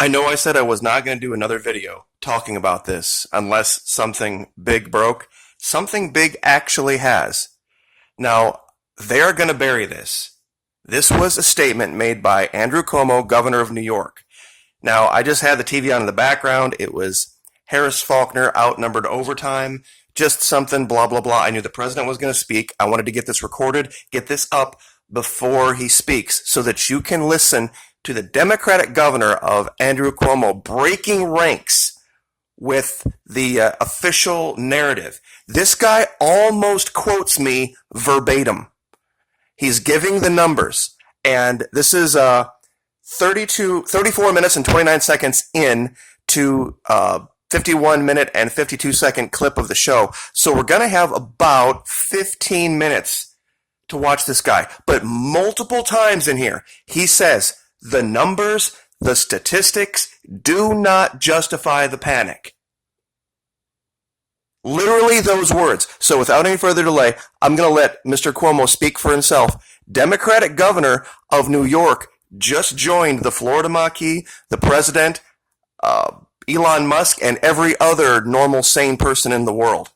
I know I said I was not going to do another video talking about this unless something big broke. Something big actually has. Now, they're going to bury this. This was a statement made by Andrew Cuomo, governor of New York. Now, I just had the TV on in the background. It was Harris Faulkner outnumbered overtime. Just something, blah, blah, blah. I knew the president was going to speak. I wanted to get this recorded, get this up before he speaks so that you can listen to the Democratic governor of Andrew Cuomo breaking ranks with the official narrative. This guy almost quotes me verbatim. He's giving the numbers, and this is 34 minutes and 29 seconds in to 51 minute and 52 second clip of the show. So we're going to have about 15 minutes to watch this guy. But multiple times in here, he says the numbers, the statistics do not justify the panic. Literally those words. So without any further delay, I'm going to let Mr. Cuomo speak for himself. Democratic governor of New York just joined the Florida Maquis, the president, Elon Musk, and every other normal, sane person in the world.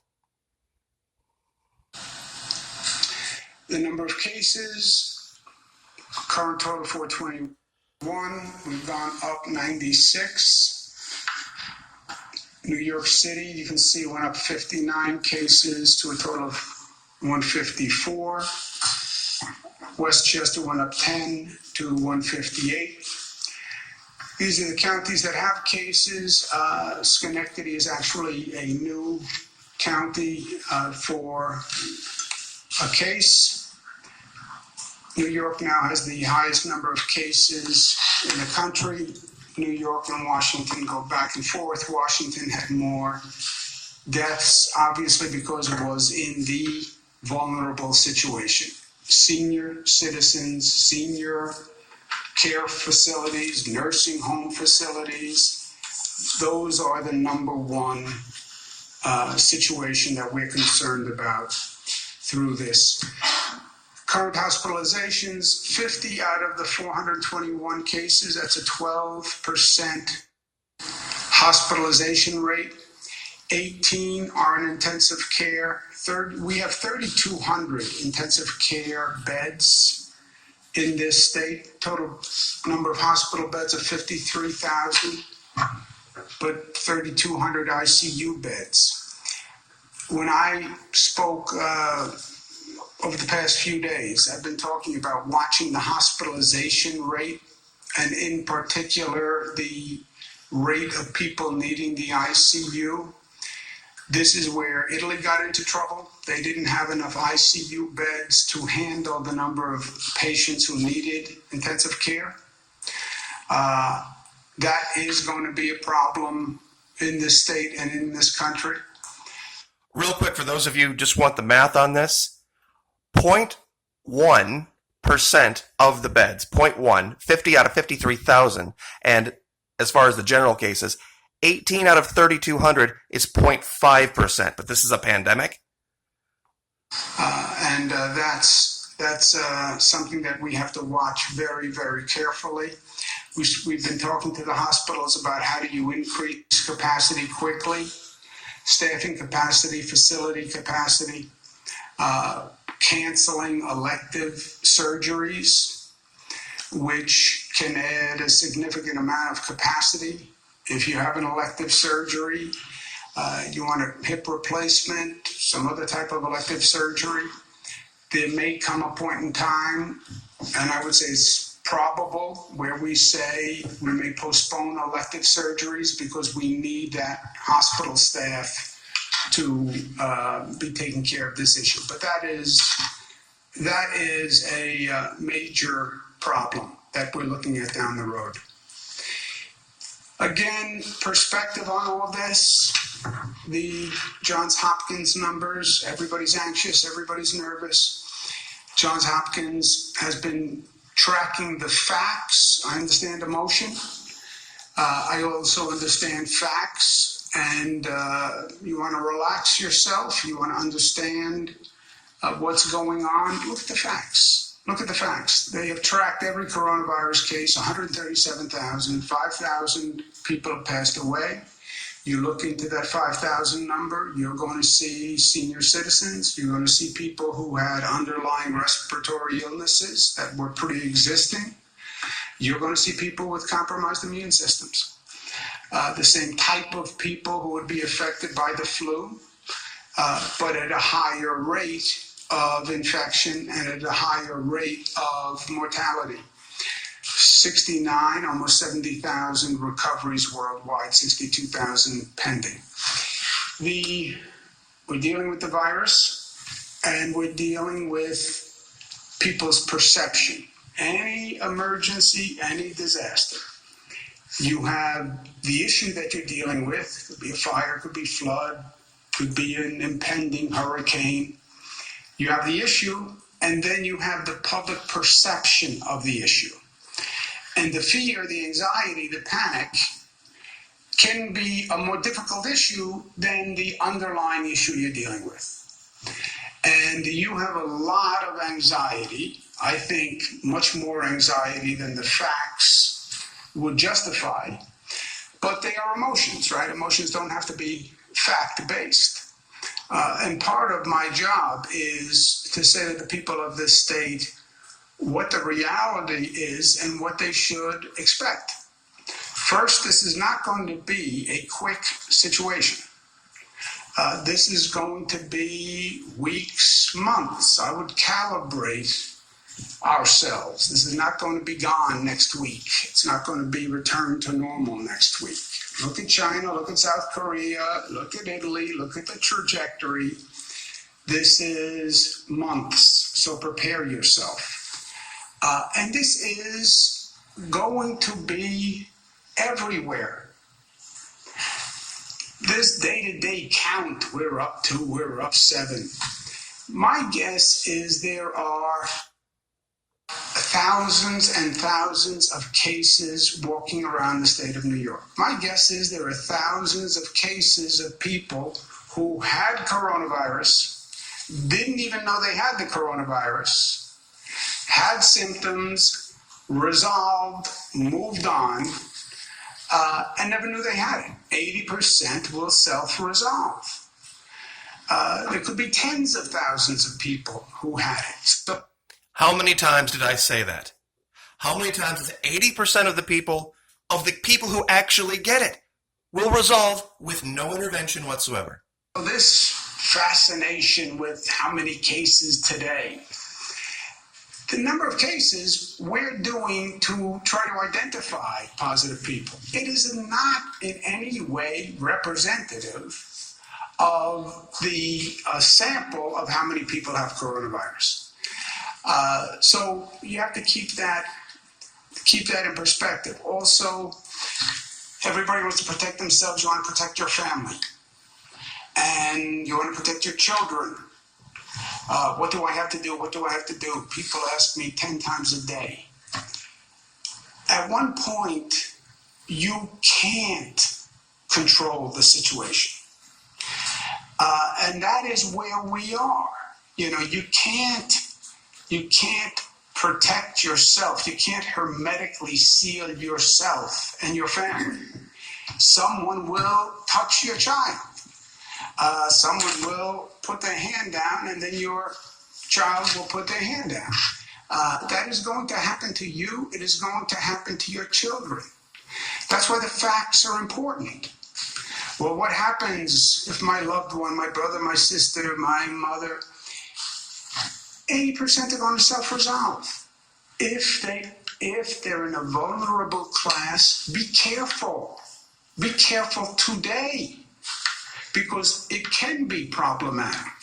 The number of cases, current total 421. We've gone up 96. New York City, you can see, went up 59 cases to a total of 154. Westchester went up 10 to 158. These are the counties that have cases. Schenectady is actually a new county for a case. New York now has the highest number of cases in the country. New York and Washington go back and forth. Washington had more deaths, obviously, because it was in the vulnerable situation. Senior citizens, senior care facilities, nursing home facilities, those are the number one situation that we're concerned about through this. Current hospitalizations, 50 out of the 421 cases, that's a 12% hospitalization rate. 18 are in intensive care. We have 3,200 intensive care beds in this state. Total number of hospital beds of 53,000, but 3,200 ICU beds. When I spoke over the past few days, I've been talking about watching the hospitalization rate, and in particular, the rate of people needing the ICU. This is where Italy got into trouble. They didn't have enough ICU beds to handle the number of patients who needed intensive care. That is going to be a problem in this state and in this country. Real quick, for those of you who just want the math on this, 0.1% of the beds, 0.1, 50 out of 53,000, and as far as the general cases, 18 out of 3,200 is 0.5%, but this is a pandemic. And that's something that we have to watch very, very carefully. We've been talking to the hospitals about how do you increase capacity quickly, staffing capacity, facility capacity, canceling elective surgeries, which can add a significant amount of capacity. If you have an elective surgery, you want a hip replacement, some other type of elective surgery, there may come a point in time, and I would say it's probable, where we say we may postpone elective surgeries because we need that hospital staff to be taking care of this issue. But that is a major problem that we're looking at down the road. Again, perspective on all this, the Johns Hopkins numbers, everybody's anxious, everybody's nervous. Johns Hopkins has been tracking the facts. I understand emotion. I also understand facts, and you want to relax yourself. You want to understand what's going on. Look at the facts. Look at the facts. They have tracked every coronavirus case, 137,000, 5,000 people have passed away. You look into that 5,000 number, you're going to see senior citizens, you're going to see people who had underlying respiratory illnesses that were pre-existing. You're going to see people with compromised immune systems. The same type of people who would be affected by the flu, but at a higher rate of infection and at a higher rate of mortality. 69, almost 70,000 recoveries worldwide, 62,000 pending. We're dealing with the virus, and we're dealing with people's perception. Any emergency, any disaster, you have the issue that you're dealing with. Could be a fire, could be flood, could be an impending hurricane. You have the issue, and then you have the public perception of the issue. And the fear, the anxiety, the panic can be a more difficult issue than the underlying issue you're dealing with. And you have a lot of anxiety, I think much more anxiety than the facts would justify. But they are emotions, right? Emotions don't have to be fact-based. And part of my job is to say to the people of this state what the reality is and what they should expect. First, this is not going to be a quick situation. This is going to be weeks, months. I would calibrate ourselves. This is not going to be gone next week. It's not going to be returned to normal next week. Look at China, look at South Korea, look at Italy, look at the trajectory. This is months, so prepare yourself. And this is going to be everywhere. This day-to-day count, we're up 2, we're up 7. My guess is there are thousands and thousands of cases walking around the state of New York. My guess is there are thousands of cases of people who had coronavirus, didn't even know they had the coronavirus, had symptoms, resolved, moved on, and never knew they had it. 80% will self-resolve. There could be tens of thousands of people who had it. So, how many times did I say that? How many times is 80% of the people who actually get it will resolve with no intervention whatsoever? this fascination with how many cases today, the number of cases we're doing to try to identify positive people, it is not in any way representative of the sample of how many people have coronavirus. So you have to keep that in perspective. Also, everybody wants to protect themselves. You want to protect your family, and you want to protect your children. What do I have to do? What do I have to do? People ask me 10 times a day. At one point, you can't control the situation. And that is where we are. You know, you can't protect yourself. You can't hermetically seal yourself and your family. Someone will touch your child. Someone will put their hand down, and then your child will put their hand down. That is going to happen to you. It is going to happen to your children. That's why the facts are important. Well, what happens if my loved one, my brother, my sister, my mother, 80% are going to self-resolve. If they're in a vulnerable class, be careful. Be careful today, because it can be problematic.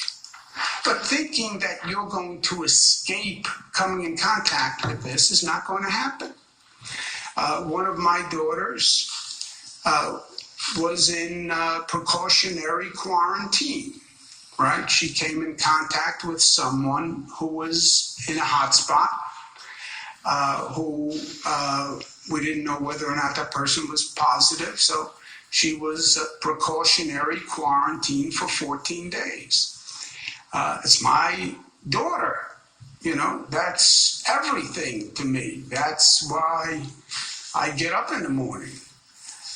But thinking that you're going to escape coming in contact with this is not going to happen. One of my daughters was in precautionary quarantine, right? She came in contact with someone who was in a hotspot, who we didn't know whether or not that person was positive. So she was precautionary quarantine for 14 days. It's my daughter. That's everything to me. That's why I get up in the morning.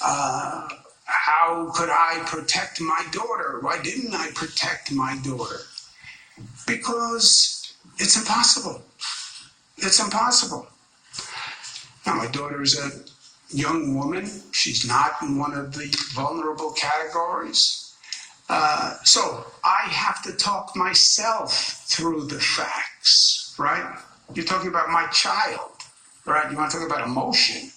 How could I protect my daughter? Why didn't I protect my daughter? Because it's impossible. It's impossible. Now, my daughter is a young woman. She's not in one of the vulnerable categories. So I have to talk myself through the facts, right? You're talking about my child, right? You want to talk about emotion.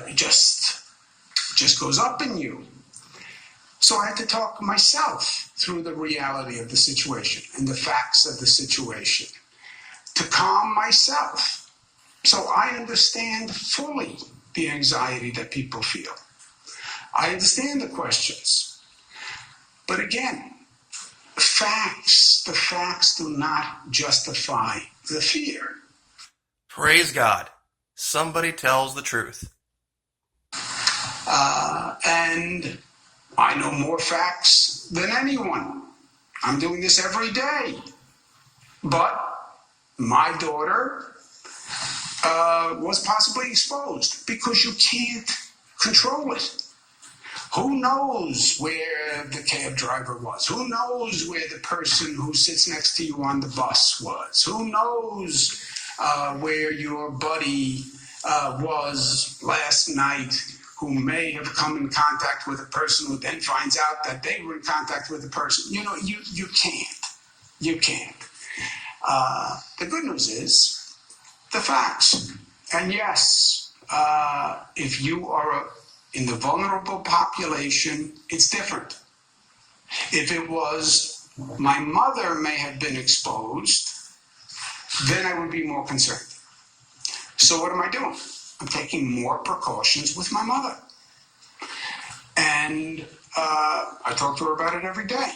It just goes up in you. So I had to talk myself through the reality of the situation and the facts of the situation to calm myself. So I understand fully the anxiety that people feel. I understand the questions. But again, the facts do not justify the fear. Praise God. Somebody tells the truth. And I know more facts than anyone. I'm doing this every day. But my daughter was possibly exposed because you can't control it. Who knows where the cab driver was? Who knows where the person who sits next to you on the bus was? Who knows where your buddy was last night, who may have come in contact with a person who then finds out that they were in contact with a person? You can't. You can't. The good news is the facts. And yes, if you are in the vulnerable population, it's different. If it was my mother may have been exposed, then I would be more concerned. So what am I doing? I'm taking more precautions with my mother. And I talk to her about it every day.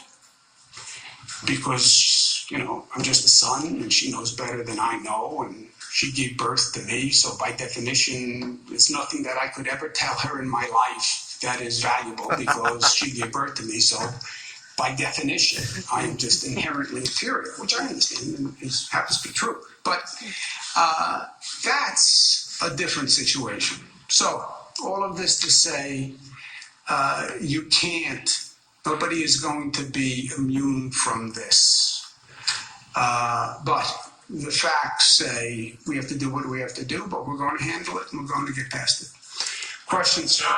Because, I'm just a son and she knows better than I know, and she gave birth to me. So by definition, there's nothing that I could ever tell her in my life that is valuable because she gave birth to me. So by definition, I am just inherently inferior, which I understand and happens to be true. But that's a different situation. So all of this to say, nobody is going to be immune from this. But the facts say we have to do what we have to do, but we're going to handle it and we're going to get past it. Questions? Your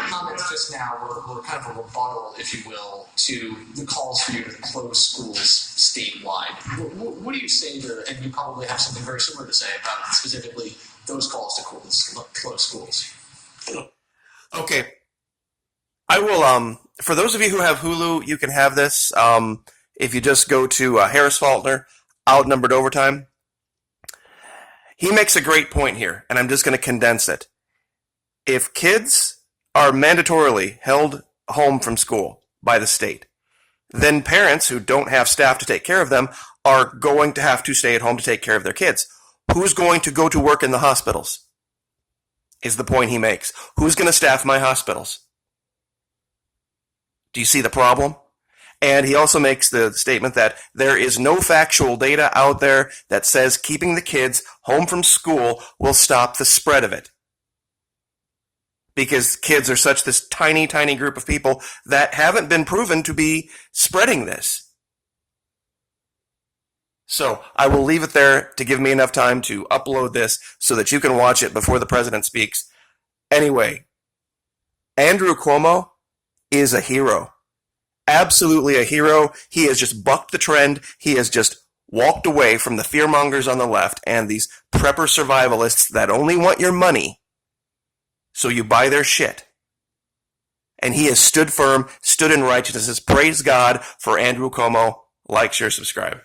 comments just now were kind of a rebuttal, if you will, to the calls for you to close schools statewide. What do you say to, and you probably have something very similar to say about specifically those calls to close schools? Okay. I will, for those of you who have Hulu, you can have this. If you just go to Harris Faulkner, Outnumbered Overtime, he makes a great point here, and I'm just going to condense it. If kids are mandatorily held home from school by the state, then parents who don't have staff to take care of them are going to have to stay at home to take care of their kids. Who's going to go to work in the hospitals? Is the point he makes. Who's going to staff my hospitals? Do you see the problem? And he also makes the statement that there is no factual data out there that says keeping the kids home from school will stop the spread of it. Because kids are such this tiny, tiny group of people that haven't been proven to be spreading this. So I will leave it there to give me enough time to upload this so that you can watch it before the president speaks. Anyway, Andrew Cuomo is a hero. Absolutely a hero. He has just bucked the trend. He has just walked away from the fearmongers on the left and these prepper survivalists that only want your money so you buy their shit. And he has stood firm, stood in righteousness. Praise God for Andrew Cuomo. Like, share, subscribe.